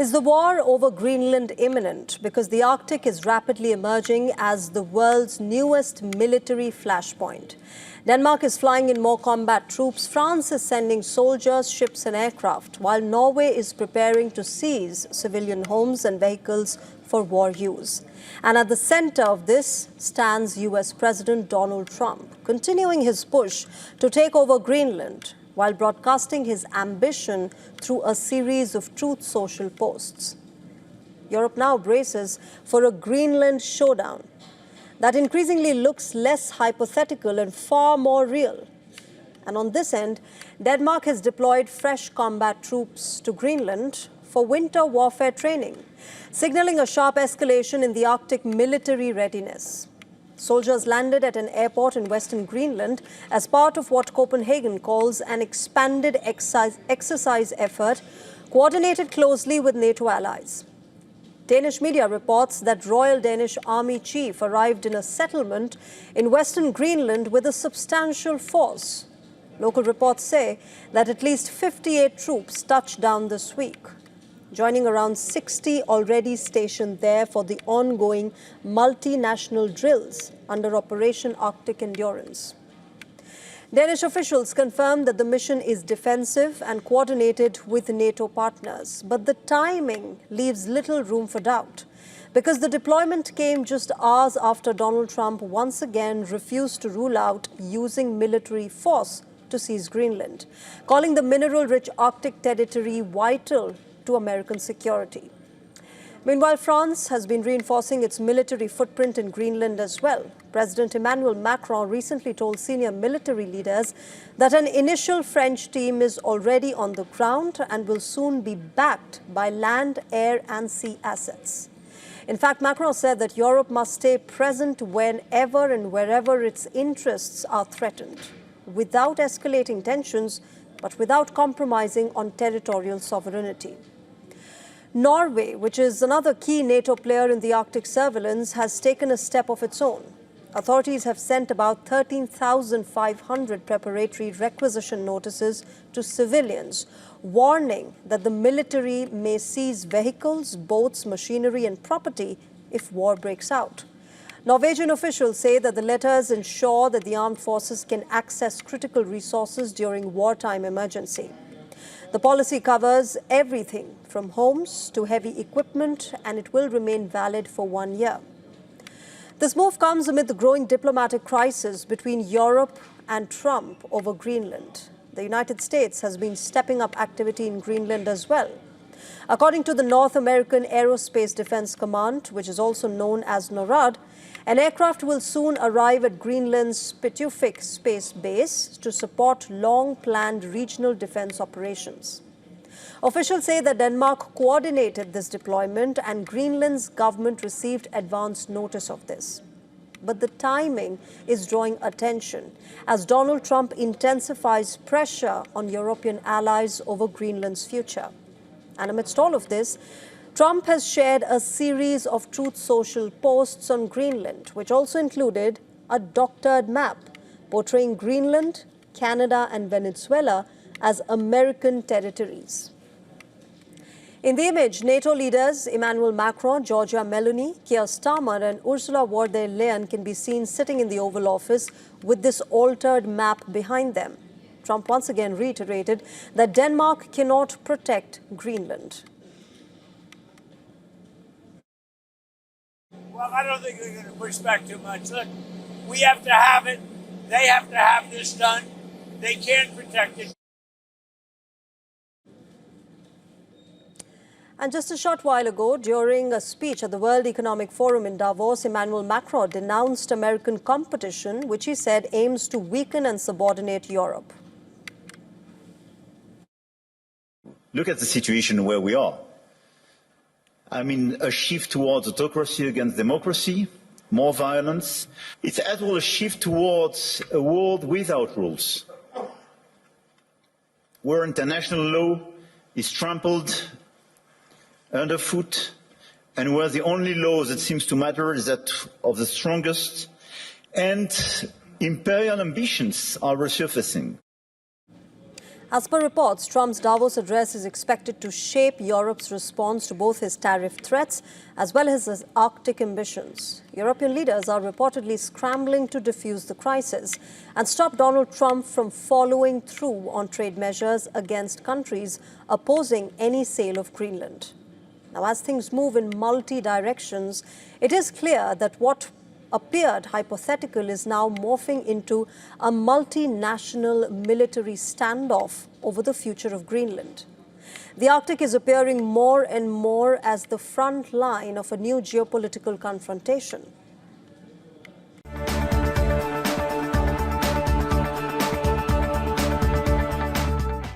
Is the war over Greenland imminent? Because the Arctic is rapidly emerging as the world's newest military flashpoint. Denmark is flying in more combat troops. France is sending soldiers, ships and aircraft, while Norway is preparing to seize civilian homes and vehicles for war use. And at the center of this stands US President Donald Trump, continuing his push to take over Greenland, while broadcasting his ambition through a series of Truth Social posts. Europe now braces for a Greenland showdown that increasingly looks less hypothetical and far more real. And on this end, Denmark has deployed fresh combat troops to Greenland for winter warfare training, signaling a sharp escalation in the Arctic military readiness. Soldiers landed at an airport in western Greenland as part of what Copenhagen calls an expanded exercise effort coordinated closely with NATO allies. Danish media reports that Royal Danish Army Chief arrived in a settlement in western Greenland with a substantial force. Local reports say that at least 58 troops touched down this week, joining around 60 already stationed there for the ongoing multinational drills under Operation Arctic Endurance. Danish officials confirmed that the mission is defensive and coordinated with NATO partners, but the timing leaves little room for doubt, because the deployment came just hours after Donald Trump once again refused to rule out using military force to seize Greenland, calling the mineral-rich Arctic territory vital to American security. Meanwhile, France has been reinforcing its military footprint in Greenland as well. President Emmanuel Macron recently told senior military leaders that an initial French team is already on the ground and will soon be backed by land, air and sea assets. In fact, Macron said that Europe must stay present whenever and wherever its interests are threatened, without escalating tensions, but without compromising on territorial sovereignty. Norway, which is another key NATO player in the Arctic surveillance, has taken a step of its own. Authorities have sent about 13,500 preparatory requisition notices to civilians, warning that the military may seize vehicles, boats, machinery and property if war breaks out. Norwegian officials say that the letters ensure that the armed forces can access critical resources during wartime emergency. The policy covers everything from homes to heavy equipment, and it will remain valid for 1 year. This move comes amid the growing diplomatic crisis between Europe and Trump over Greenland. The United States has been stepping up activity in Greenland as well. According to the North American Aerospace Defense Command, which is also known as NORAD, an aircraft will soon arrive at Greenland's Spitufik space base to support long-planned regional defense operations. Officials say that Denmark coordinated this deployment and Greenland's government received advance notice of this. But the timing is drawing attention as Donald Trump intensifies pressure on European allies over Greenland's future. And amidst all of this, Trump has shared a series of Truth Social posts on Greenland, which also included a doctored map portraying Greenland, Canada and Venezuela as American territories. In the image, NATO leaders Emmanuel Macron, Giorgia Meloni, Keir Starmer and Ursula von der Leyen can be seen sitting in the Oval Office with this altered map behind them. Trump once again reiterated that Denmark cannot protect Greenland. Well, I don't think they're going to push back too much. Look, we have to have it. They have to have this done. They can't protect it. And just a short while ago, during a speech at the World Economic Forum in Davos, Emmanuel Macron denounced American competition, which he said aims to weaken and subordinate Europe. Look at the situation where we are. I mean, a shift towards autocracy against democracy, more violence. It's as well a shift towards a world without rules, where international law is trampled underfoot, and where the only law that seems to matter is that of the strongest, and imperial ambitions are resurfacing. As per reports, Trump's Davos address is expected to shape Europe's response to both his tariff threats as well as his Arctic ambitions. European leaders are reportedly scrambling to defuse the crisis and stop Donald Trump from following through on trade measures against countries opposing any sale of Greenland. Now, as things move in multi-directions, it is clear that what appeared hypothetical is now morphing into a multinational military standoff over the future of Greenland. The Arctic is appearing more and more as the front line of a new geopolitical confrontation.